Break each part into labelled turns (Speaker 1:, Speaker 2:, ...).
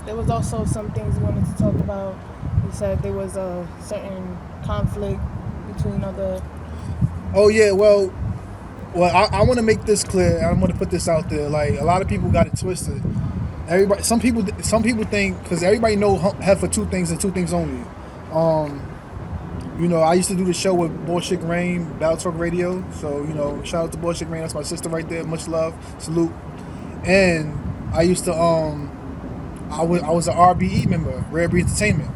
Speaker 1: There was also some things we wanted to talk about. You said there was a certain conflict between other.
Speaker 2: Oh yeah, I want to make this clear. I'm going to put this out there. Like a lot of people got it twisted. Everybody, some people think because everybody know Heff for two things and two things only. I used to do the show with Bullshit Rain, Battle Talk Radio. So shout out to Bullshit Rain. That's my sister right there. Much love, salute. And I used to I was an RBE member, Rare Breed Entertainment.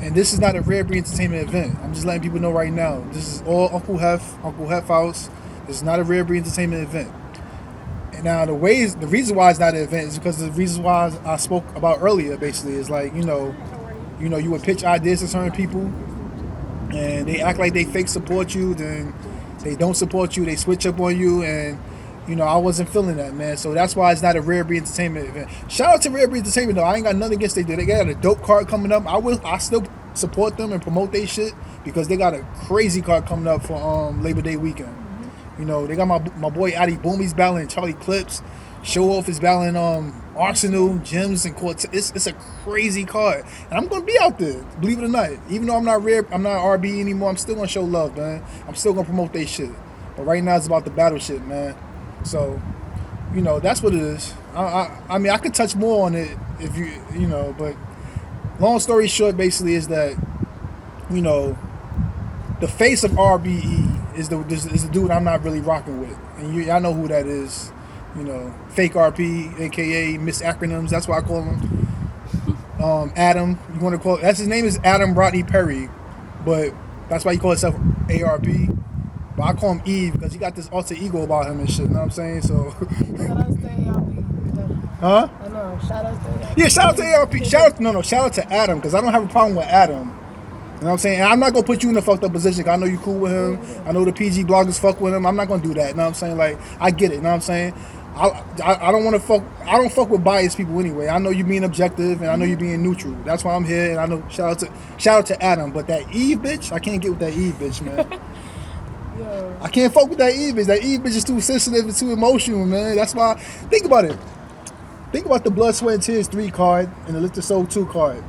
Speaker 2: And this is not a Rare Breed Entertainment event. I'm just letting people know right now. This is all Uncle Heff House. This is not a Rare Breed Entertainment event. And now the reason why it's not an event is because the reason why I spoke about earlier basically is like, you would pitch ideas to certain people and they act like they fake support you, then they don't support you, they switch up on you, and I wasn't feeling that, man. So that's why it's not a Rare Breed Entertainment event. Shout out to Rare Breed Entertainment though. I ain't got nothing against they do. They got a dope card coming up. I still support them and promote their shit because they got a crazy card coming up for Labor Day weekend. They got my boy Addy Boomy's battling Charlie Clips. Show Off is battling Arsenal, Gems, and Cortez. It's a crazy card. And I'm gonna be out there, believe it or not. Even though I'm not RB anymore, I'm still gonna show love, man. I'm still gonna promote their shit. But right now it's about the battle shit, man. So, that's what it is. I mean, I could touch more on it if but long story short, basically, is that, the face of RBE is the dude I'm not really rocking with. And y'all know who that is. Fake RP, a.k.a. Miss Acronyms. That's why I call him. Adam. You want to call his name is Adam Rodney Perry, but that's why he calls himself ARP. But I call him Eve because he got this alter ego about him and shit. You know what I'm saying? So.
Speaker 1: Shout out to ARP.
Speaker 2: Huh?
Speaker 1: I know. Shout out to ARP.
Speaker 2: Yeah, shout out to ARP. Shout out to Adam because I don't have a problem with Adam. You know what I'm saying? And I'm not gonna put you in a fucked up position. I know you cool with him. I know the PG bloggers fuck with him. I'm not gonna do that. You know what I'm saying? Like I get it. You know what I'm saying? I don't want to fuck. I don't fuck with biased people anyway. I know you being objective and I know you being neutral. That's why I'm here. And I know shout out to Adam. But that Eve bitch, I can't get with that Eve bitch, man.
Speaker 1: Yo.
Speaker 2: I can't fuck with that Eve bitch. That Eve bitch is too sensitive and too emotional, man. That's why. Think about it. Think about the Blood, Sweat, and Tears 3 card and the Lift the Soul 2 card.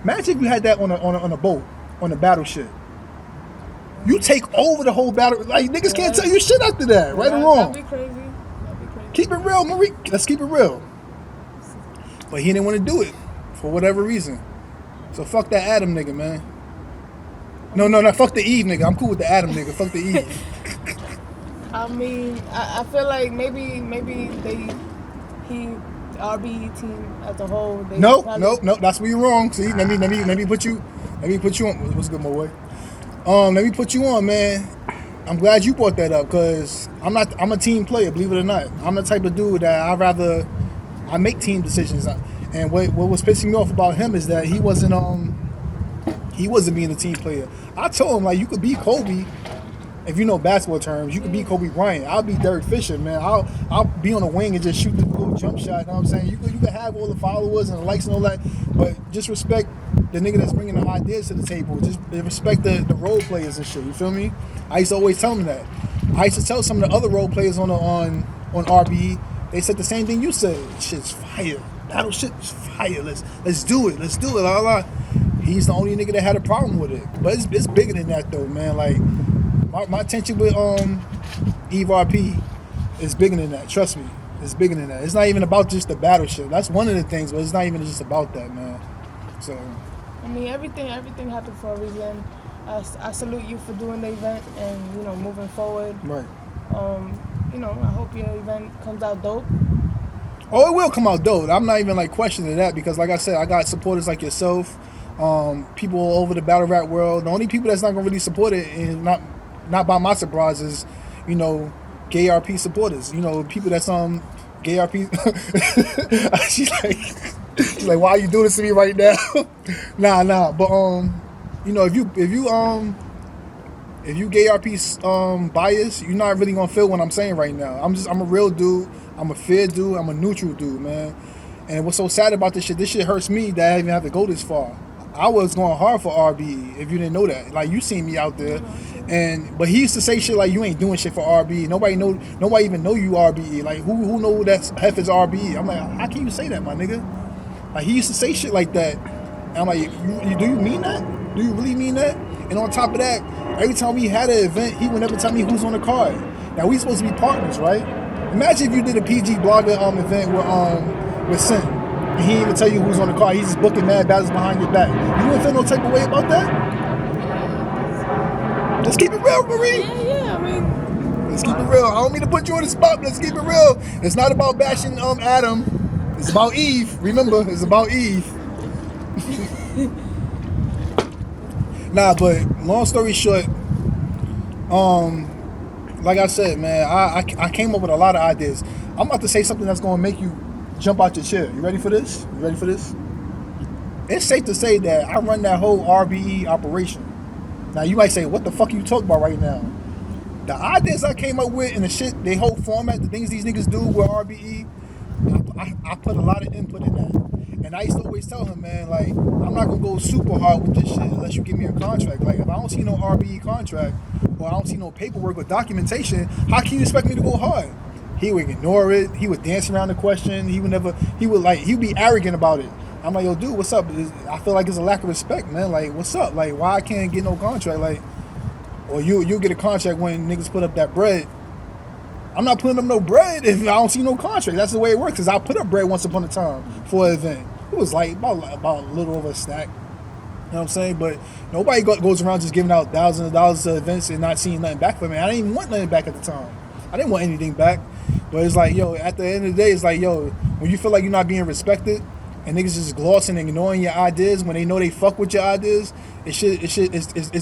Speaker 2: Imagine if you had that on a boat, on a battleship. You take over the whole battle. Like, niggas can't tell you shit after that, right or wrong.
Speaker 1: That'd be crazy.
Speaker 2: Keep it real, Marie. Let's keep it real. But he didn't want to do it for whatever reason. So fuck that Adam nigga, man. No, fuck the Eve nigga. I'm cool with the Adam nigga. Fuck the Eve.
Speaker 1: I mean, I feel like maybe RB team as a whole.
Speaker 2: No. That's where you're wrong. See, let me put you on. What's good, my boy? Let me put you on, man. I'm glad you brought that up because I'm a team player, believe it or not. I'm the type of dude that I make team decisions. And what was pissing me off about him is that he wasn't being a team player. I told him, like, you could be Kobe, if you know basketball terms, you could be Kobe Bryant. I'll be Derek Fisher, man. I'll be on the wing and just shoot the little jump shot, you know what I'm saying? You could have all the followers and the likes and all that, but just respect the nigga that's bringing the ideas to the table. Just respect the role players and shit, you feel me? I used to always tell them that. I used to tell some of the other role players on RBE, they said the same thing you said. Shit's fire. Battle shit's fire. Let's do it. La la. He's the only nigga that had a problem with it. But it's bigger than that though, man. Like my tension with Eve RP is bigger than that. Trust me. It's bigger than that. It's not even about just the battle shit. That's one of the things, but it's not even just about that, man. So
Speaker 1: I mean, everything happened for a reason. I salute you for doing the event and moving forward.
Speaker 2: Right.
Speaker 1: I hope your event comes out dope.
Speaker 2: Oh, it will come out dope. I'm not even questioning that because, like I said, I got supporters like yourself, people all over the battle rap world. The only people that's not gonna really support it, and not by my surprise, is gay RP supporters. People that's gay RP. she's like, why are you doing this to me right now? nah. But if you gay RP bias, you're not really gonna feel what I'm saying right now. I'm a real dude. I'm a fair dude. I'm a neutral dude, man. And what's so sad about this shit hurts me that I even have to go this far. I was going hard for RBE. If you didn't know that, like you seen me out there, but he used to say shit like you ain't doing shit for RBE. Nobody even know you RBE. Like who know that Heff is RBE? I'm like, how can you say that, my nigga? Like he used to say shit like that. And I'm like, do you mean that? Do you really mean that? And on top of that, every time we had an event, he would never tell me who's on the card. Now we supposed to be partners, right? Imagine if you did a PG blogger event with Sin, and he didn't even tell you who's on the card. He's just booking mad battles behind your back. You wouldn't feel no type of way about that? Let's keep it real, Marie.
Speaker 1: Yeah, I mean,
Speaker 2: let's keep it real. I don't mean to put you on the spot, but let's keep it real. It's not about bashing Adam. It's about Eve. Remember, it's about Eve. Nah, but long story short, like I said, man, I came up with a lot of ideas. I'm about to say something that's gonna make you jump out your chair. You ready for this? You ready for this? It's safe to say that I run that whole RBE operation. Now you might say, what the fuck are you talking about right now? The ideas I came up with and the shit, they whole format, the things these niggas do with RBE, I put a lot of input in that. And I used to always tell him, man, like, I'm not gonna go super hard with this shit unless you give me a contract. Like, if I don't see no RBE contract or I don't see no paperwork or documentation, how can you expect me to go hard? He would ignore it. He would dance around the question. He'd be arrogant about it. I'm like, yo, dude, what's up? I feel like it's a lack of respect, man. Like, what's up? Like, why I can't get no contract? Like, or you'll get a contract when niggas put up that bread. I'm not putting up no bread if I don't see no contract. That's the way it works. Cause I put up bread once upon a time for an event. It was like about a little over a stack. You know what I'm saying? But nobody goes around just giving out thousands of dollars to events and not seeing nothing back from it. I didn't even want nothing back at the time. I didn't want anything back. But it's like, yo, at the end of the day, it's like, yo, when you feel like you're not being respected and niggas just glossing and ignoring your ideas when they know they fuck with your ideas, it's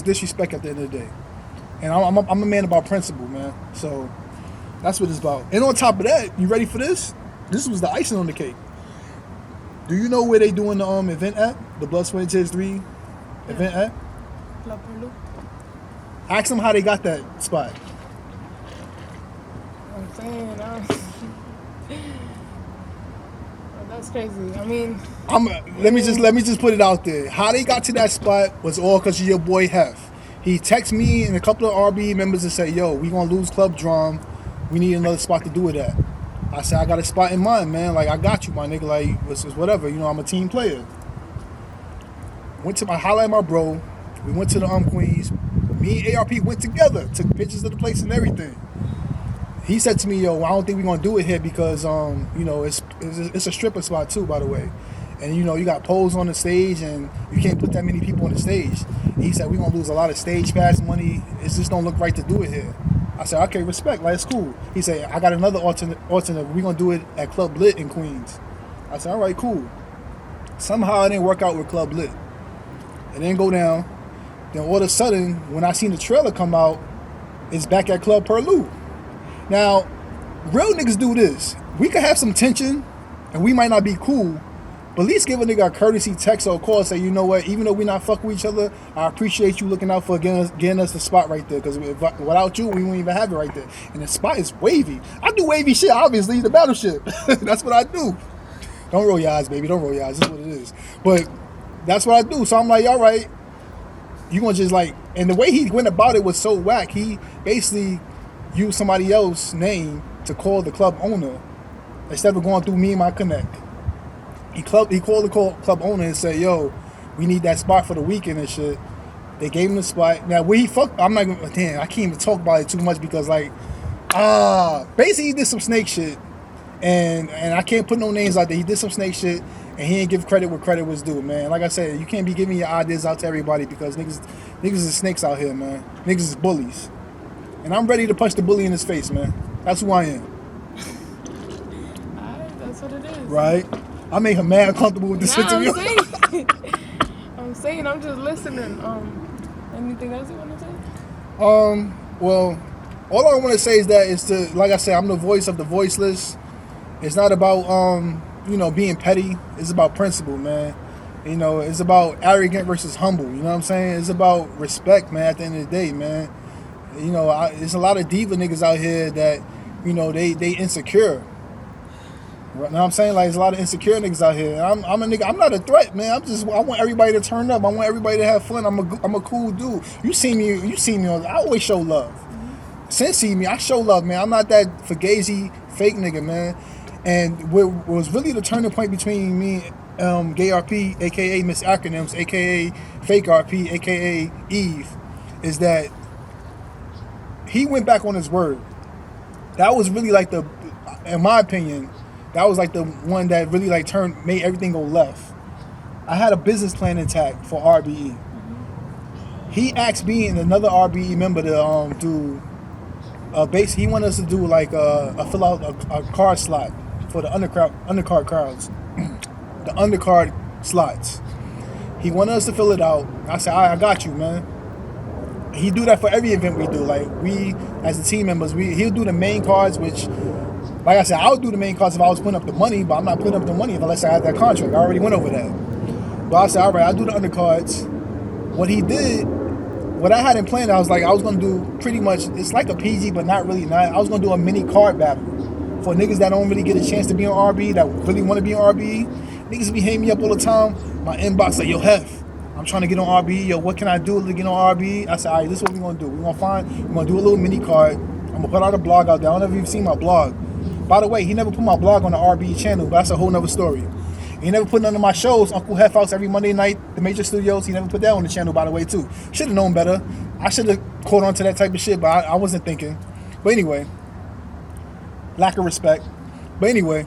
Speaker 2: disrespect at the end of the day. And I'm a man about principle, man. So that's what it's about. And on top of that, you ready for this? This was the icing on the cake. Do you know where they doing the event at? The Blood, Sweat, and Tears 3 event at?
Speaker 1: Club Perlu.
Speaker 2: Ask them how they got that spot.
Speaker 1: I'm saying, that's crazy. I mean,
Speaker 2: let me just put it out there. How they got to that spot was all because of your boy Heff. He texted me and a couple of RBE members and said, yo, we gonna lose Club Drum. We need another spot to do it at. I said, I got a spot in mind, man. Like, I got you, my nigga. Like, it's whatever. You know, I'm a team player. I hollered at my bro. We went to the Queens. Me and ARP went together. Took pictures of the place and everything. He said to me, yo, I don't think we're going to do it here because, you know, it's a stripper spot too, by the way. And, you know, you got poles on the stage and you can't put that many people on the stage. And he said, we're going to lose a lot of stage pass money. It just don't look right to do it here. I said, okay, respect, like, it's cool. He said, I got another alternate. We're going to do it at Club Lit in Queens. I said, all right, cool. Somehow it didn't work out with Club Lit. It didn't go down. Then all of a sudden, when I seen the trailer come out, it's back at Club Perlu. Now, real niggas do this. We could have some tension, and we might not be cool, but at least give a nigga a courtesy text or a call and say, you know what, even though we not fuck with each other, I appreciate you looking out for getting us the spot right there, because without you, we wouldn't even have it right there. And the spot is wavy. I do wavy shit, obviously, the battleship. That's what I do. Don't roll your eyes, baby. Don't roll your eyes. That's what it is. But that's what I do. So I'm like, all right, you gonna just like, and the way he went about it was so whack. He basically used somebody else's name to call the club owner instead of going through me and my connect. He called the club owner and said, yo, we need that spot for the weekend and shit. They gave him the spot. Now, where he fucked, I'm not gonna, damn, I can't even talk about it too much because, like, basically he did some snake shit. And I can't put no names out there. He did some snake shit and he didn't give credit where credit was due, man. Like I said, you can't be giving your ideas out to everybody because niggas is snakes out here, man. Niggas is bullies. And I'm ready to punch the bully in his face, man. That's who I am.
Speaker 1: Alright, that's what it is.
Speaker 2: Right? I made him mad uncomfortable with this interview.
Speaker 1: I'm saying, I'm just listening. Anything else you want to say?
Speaker 2: Well, all I want to say is that it's like I said, I'm the voice of the voiceless. It's not about, you know, being petty. It's about principle, man. You know, it's about arrogant versus humble. You know what I'm saying? It's about respect, man, at the end of the day, man. You know, there's a lot of diva niggas out here that, you know, they insecure. You know what I'm saying? Like, there's a lot of insecure niggas out here. And I'm a nigga. I'm not a threat, man. I want everybody to turn up. I want everybody to have fun. I'm a cool dude. You see me. I always show love. Since see me, I show love, man. I'm not that fugazi fake nigga, man. And what was really the turning point between me, Gay RP, aka Miss Acronyms, aka Fake RP, aka Eve, is that he went back on his word. That was really like in my opinion, that was like the one that really like made everything go left. I had a business plan intact for RBE. He asked me and another RBE member to do he wanted us to do like fill out a card slot for the undercard cards, the undercard slots. He wanted us to fill it out. I said, I got you, man. He do that for every event we do. Like, we as the team members, he'll do the main cards, which, like I said, I would do the main cards if I was putting up the money, but I'm not putting up the money unless I had that contract. I already went over that. But I said, all right, I'll do the undercards. What I had in plan, I was going to do pretty much, it's like a PG, but not really. I was going to do a mini card battle for niggas that don't really get a chance to be on RB, that really want to be on RB. Niggas be hitting me up all the time. My inbox like, yo, Heff, I'm trying to get on RB. Yo, what can I do to get on RB? I said, all right, this is what we're going to do. We're going to do a little mini card. I'm going to put out a blog out there. I don't know if you've seen my blog. By the way, he never put my blog on the RB channel, but that's a whole nother story. He never put none of my shows, Uncle Heff House every Monday night, the major studios. He never put that on the channel, by the way, too. Should have known better. I should have caught on to that type of shit, but I wasn't thinking. But anyway, lack of respect. But anyway,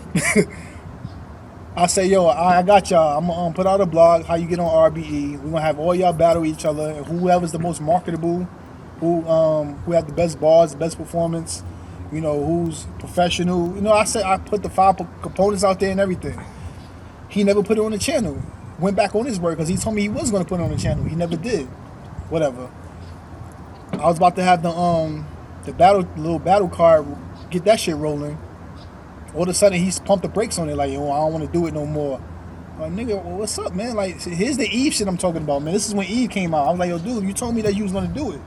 Speaker 2: I say, yo, I got y'all. I'm going to put out a blog, how you get on RBE. We're going to have all y'all battle each other. And whoever's the most marketable, who have the best bars, the best performance, who's professional. I put the 5 components out there and everything. He never put it on the channel. Went back on his word because he told me he was going to put it on the channel. He never did. Whatever. I was about to have the little battle card, get that shit rolling. All of a sudden, he's pumped the brakes on it. Like, yo, I don't want to do it no more. Like, nigga, what's up, man? Like, here's the Eve shit I'm talking about, man. This is when Eve came out. I was like, yo, dude, you told me that you was going to do it.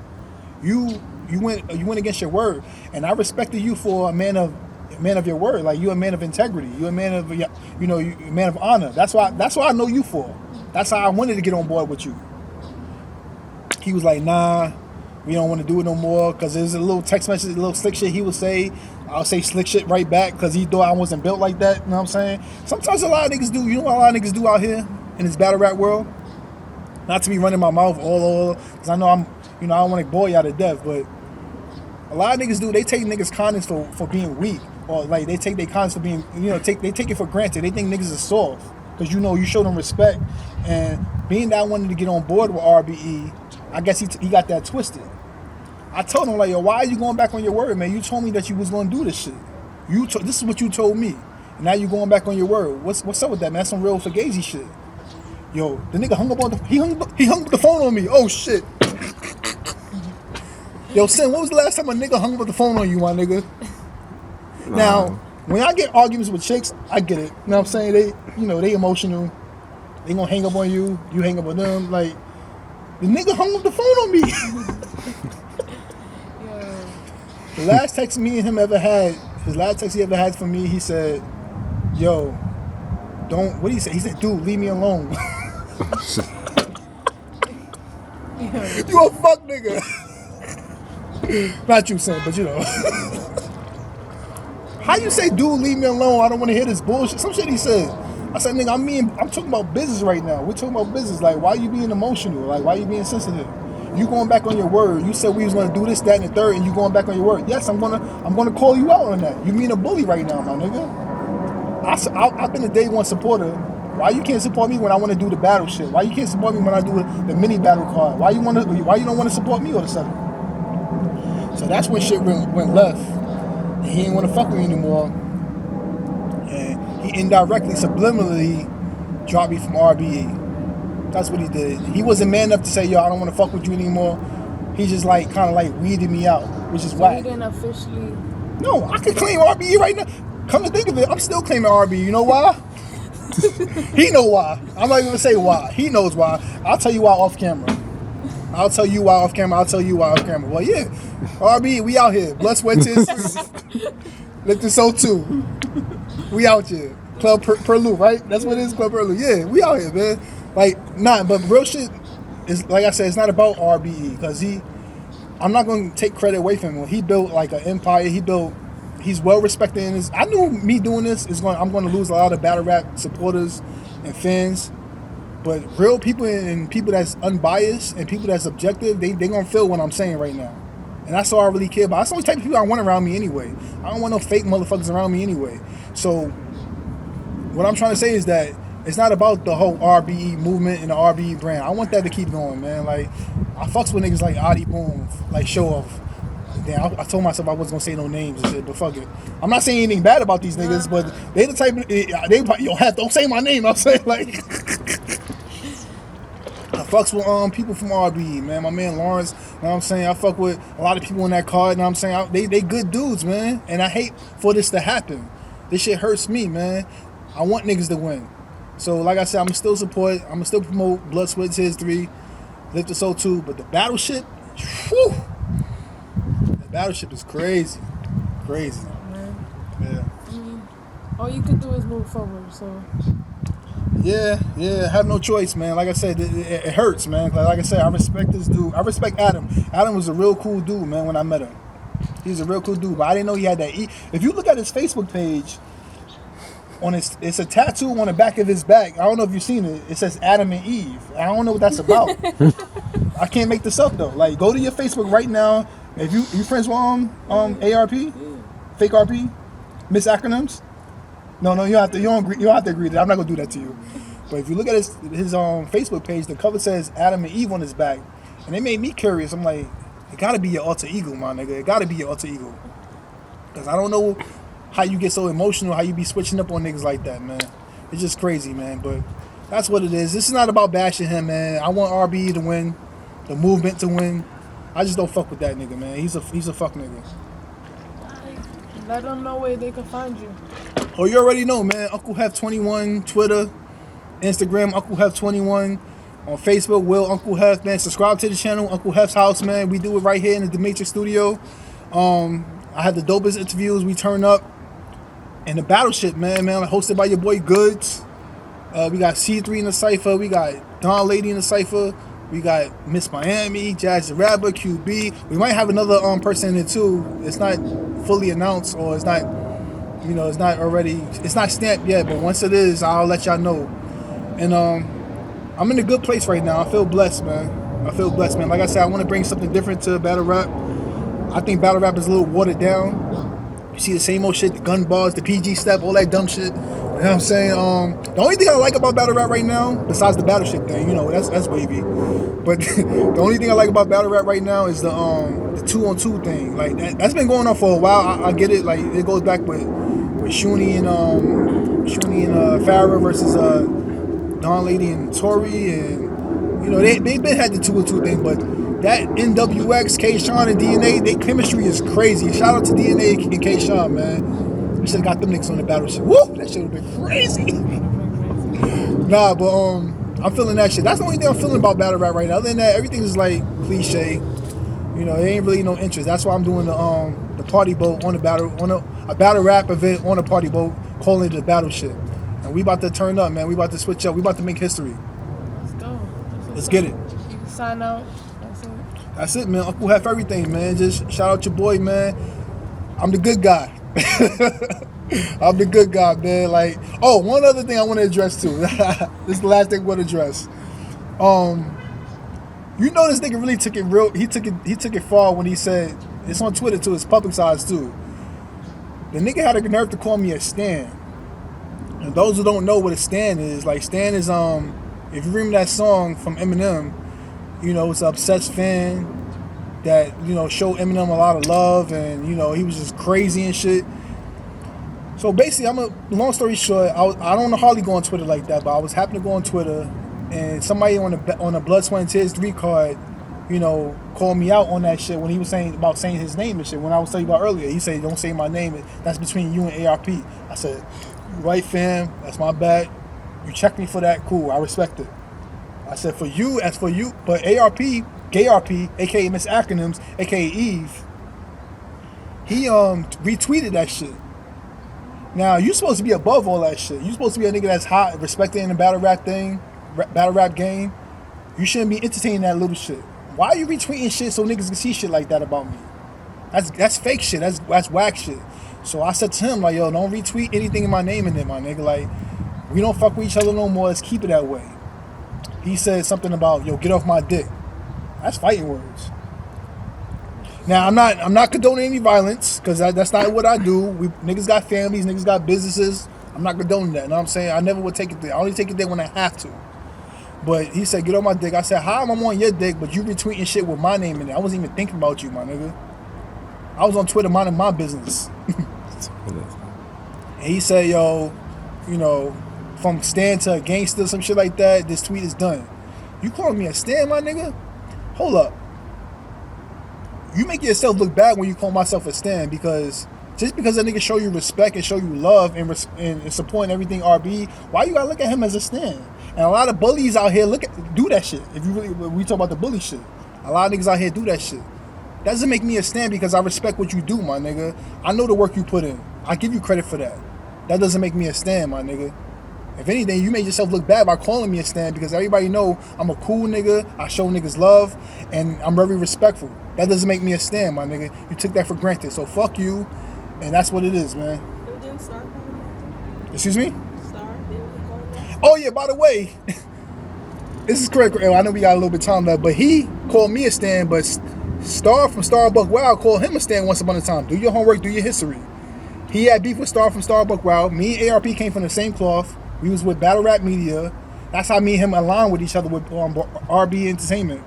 Speaker 2: You went against your word, and I respected you for a man of your word. Like, you're a man of integrity. You're a man of a man of honor. That's why I know you for. That's how I wanted to get on board with you. He was like, nah, we don't want to do it no more because there's a little text message, a little slick shit he would say. I'll say slick shit right back because he thought I wasn't built like that. You know what I'm saying? Sometimes a lot of niggas do. You know what a lot of niggas do out here in this battle rap world? Not to be running my mouth all over, because I know I don't want to bore y'all to death, but a lot of niggas do. They take niggas' kindness for being weak, or like they take their kindness for being, they take it for granted. They think niggas are soft because you show them respect. And being that I wanted to get on board with RBE, I guess he got that twisted. I told him, like, yo, why are you going back on your word, man? You told me that you was going to do this shit. This is what you told me. And now you going back on your word. What's up with that, man? That's some real fugazi shit. Yo, the nigga hung up the phone on me. Oh, shit. Yo, Sin, when was the last time a nigga hung up the phone on you, my nigga? Nah. Now, when I get arguments with chicks, I get it. You know what I'm saying? They emotional. They gonna hang up on you. You hang up on them. Like, the nigga hung up the phone on me. The last text me and him ever had, his last text he ever had from me, he said, yo, what did he say? He said, dude, leave me alone. You a fuck nigga. Not you, son, but How you say, dude, leave me alone? I don't want to hear this bullshit. Some shit he said. I said, nigga, I'm talking about business right now. We're talking about business. Like, why you being emotional? Like, why you being sensitive? You going back on your word. You said we was gonna do this, that, and the third, and you going back on your word. Yes, I'm gonna call you out on that. You mean a bully right now, my nigga. I've been a day one supporter. Why you can't support me when I want to do the battle shit? Why you can't support me when I do the mini battle card? Why you don't want to support me all of a sudden? So that's when shit went left. And he didn't want to fuck with me anymore. And he indirectly, subliminally dropped me from RBE. That's what he did. He wasn't man enough to say, yo, I don't want to fuck with you anymore. He just kind of weeded me out, which is whack.
Speaker 1: He didn't officially...
Speaker 2: No, I could claim RBE right now. Come to think of it, I'm still claiming RBE. You know why? He know why. I'm not even gonna say why. He knows why. I'll tell you why off camera. Well, yeah, RBE, we out here. Blood, sweat, tears. Lift the soul too. We out here. Club Perlu, right? That's what it is, Club Perlu. Yeah, we out here, man. Like, nah, but real shit is, like I said, it's not about RBE, because I'm not going to take credit away from him. He built like an empire. He's well respected in his. I knew me doing this I'm going to lose a lot of battle rap supporters and fans. But real people and people that's unbiased and people that's objective, they going to feel what I'm saying right now. And that's all I really care about. That's the only type of people I want around me anyway. I don't want no fake motherfuckers around me anyway. So what I'm trying to say is that it's not about the whole RBE movement and the RBE brand. I want that to keep going, man. Like, I fucks with niggas like Adi Boom, like Show Off. Damn, I told myself I wasn't gonna say no names and shit, but fuck it. I'm not saying anything bad about these niggas, but they the type of, yo, Heff, don't say my name. I'm saying, like, I fucks with people from RBE, man. My man Lawrence, you know what I'm saying? I fuck with a lot of people in that card, you know what I'm saying? They good dudes, man. And I hate for this to happen. This shit hurts me, man. I want niggas to win. So, like I said, I'm still support. I'm still promote Blood, Sweat, Tears 3, Lift the Soul 2. But the battleship, whew, the battleship is crazy. Crazy.
Speaker 1: Man.
Speaker 2: Yeah.
Speaker 1: I mean, all you could do is move forward, so.
Speaker 2: Yeah, have no choice, man. Like I said, it hurts, man. Like I said, I respect this dude. I respect Adam. Adam was a real cool dude, man, when I met him. He's a real cool dude, but I didn't know he had that. If you look at his Facebook page, it's a tattoo on the back of his back. I don't know if you've seen it. It says Adam and Eve. I don't know what that's about. I can't make this up though. Like, go to your Facebook right now. If you friends with ARP, fake RP, Miss Acronyms. No, you don't have to agree to that. I'm not gonna do that to you. But if you look at his Facebook page, the cover says Adam and Eve on his back, and it made me curious. I'm like, it gotta be your alter ego, my nigga. It gotta be your alter ego. Because I don't know how you get so emotional, how you be switching up on niggas like that, man. It's just crazy, man. But that's what it is. This is not about bashing him, man. I want RBE to win, the movement to win. I just don't fuck with that nigga, man. He's a fuck nigga.
Speaker 1: Let them know where they can find you.
Speaker 2: Oh, you already know, man. Uncle Heff 21, Twitter, Instagram, Uncle Heff 21. On Facebook, Will Uncle Heff, man. Subscribe to the channel, Uncle Heff's house, man. We do it right here in the Matrix studio. I had the dopest interviews. We turn up. And the battleship, man, hosted by your boy Goods. We got C3 in the cypher. We got Don Lady in the cypher. We got Miss Miami, Jazz the Rapper, QB. We might have another person in it too. It's not fully announced, or it's not, it's not stamped yet. But once it is, I'll let y'all know. And I'm in a good place right now. I feel blessed, man. Like I said, I want to bring something different to battle rap. I think battle rap is a little watered down. You see the same old shit, the gun bars, the PG step, all that dumb shit. You know what I'm saying? The only thing I like about battle rap right now, besides the battleship thing, that's wavy. But the only thing I like about battle rap right now is the 2-on-2 thing. Like that's been going on for a while. I get it. Like it goes back with Shuni and Farrah versus Don Lady and Tori, and they been had the 2-on-2 thing, but that NWX, K-Sean, and DNA, their chemistry is crazy. Shout out to DNA and K-Sean, man. We should have got them niggas on the battleship. Woo! That shit would have been crazy. Nah, but I'm feeling that shit. That's the only thing I'm feeling about battle rap right now. Other than that, everything is like cliche. There ain't really no interest. That's why I'm doing the party boat on a battle rap event on a party boat, calling it the battleship. And we about to turn up, man. We about to switch up. We about to make history.
Speaker 1: Let's go.
Speaker 2: Let's get it.
Speaker 1: You can sign out.
Speaker 2: That's it, man. Uncle Heff everything, man. Just shout out your boy, man. I'm the good guy. I'm the good guy, man. Like, one other thing I want to address too. This is the last thing I want to address. This nigga really took it real. He took it far when he said, it's on Twitter too. It's publicized too. The nigga had a nerve to call me a stan. And those who don't know what a stan is, like stan is if you remember that song from Eminem. It's an obsessed fan that, showed Eminem a lot of love, and, he was just crazy and shit. So basically, long story short, I don't hardly go on Twitter like that, but I was happy to go on Twitter, and somebody on a Blood, Sweat, and Tears 3 card, called me out on that shit when he was saying his name and shit. When I was telling you about earlier, he said, don't say my name, that's between you and ARP. I said, you right, fam, that's my bad. You checked me for that, cool, I respect it. I said, for you, but ARP, Gay RP, aka Miss Acronyms, aka Eve, he retweeted that shit. Now, you supposed to be above all that shit. You supposed to be a nigga that's hot, respected in the battle rap thing, battle rap game. You shouldn't be entertaining that little shit. Why are you retweeting shit so niggas can see shit like that about me? That's fake shit. That's whack shit. So I said to him, like, yo, don't retweet anything in my name in there, my nigga. Like, we don't fuck with each other no more. Let's keep it that way. He said something about, yo, get off my dick. That's fighting words. Now, I'm not condoning any violence, because that's not what I do. Niggas got families, niggas got businesses. I'm not condoning that. You know what I'm saying? I never would take it there. I only take it there when I have to. But he said, get on my dick. I said, how am I on your dick, but you retweeting shit with my name in it? I wasn't even thinking about you, my nigga. I was on Twitter minding my business. And he said, yo, you know, from Stan to a gangster, some shit like that, this tweet is done. You calling me a Stan, my nigga? Hold up. You make yourself look bad when you call myself a Stan, because just because a nigga show you respect and show you love and supporting everything RB, why you gotta look at him as a Stan? And a lot of bullies out here do that shit. If you really, we talk about the bully shit, a lot of niggas out here do that shit. That doesn't make me a Stan because I respect what you do, my nigga. I know the work you put in. I give you credit for that. That doesn't make me a Stan, my nigga. If anything, you made yourself look bad by calling me a Stan, because everybody know I'm a cool nigga, I show niggas love, and I'm very respectful. That doesn't make me a Stan, my nigga. You took that for granted, so fuck you, and that's what it is, man. Excuse me? Oh yeah, by the way, this is correct. I know we got a little bit of time left, but he called me a Stan, but Star from Starbuck Wow called him a Stan once upon a time. Do your homework, do your history. He had beef with Star from Starbuck Wow. Me and ARP came from the same cloth. We was with Battle Rap Media. That's how me and him aligned with each other with RB Entertainment.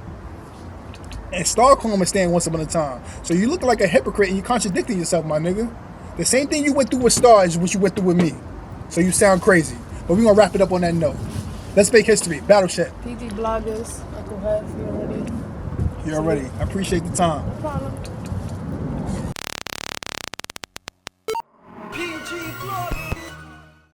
Speaker 2: And Star called him a Stan once upon a time. So you look like a hypocrite and you contradicting yourself, my nigga. The same thing you went through with Star is what you went through with me. So you sound crazy. But we're going to wrap it up on that note. Let's make history. Battle chat.
Speaker 1: PG Bloggers, Uncle Heff, you already.
Speaker 2: You already. I appreciate the time.
Speaker 1: No problem.
Speaker 3: PG Bloggers.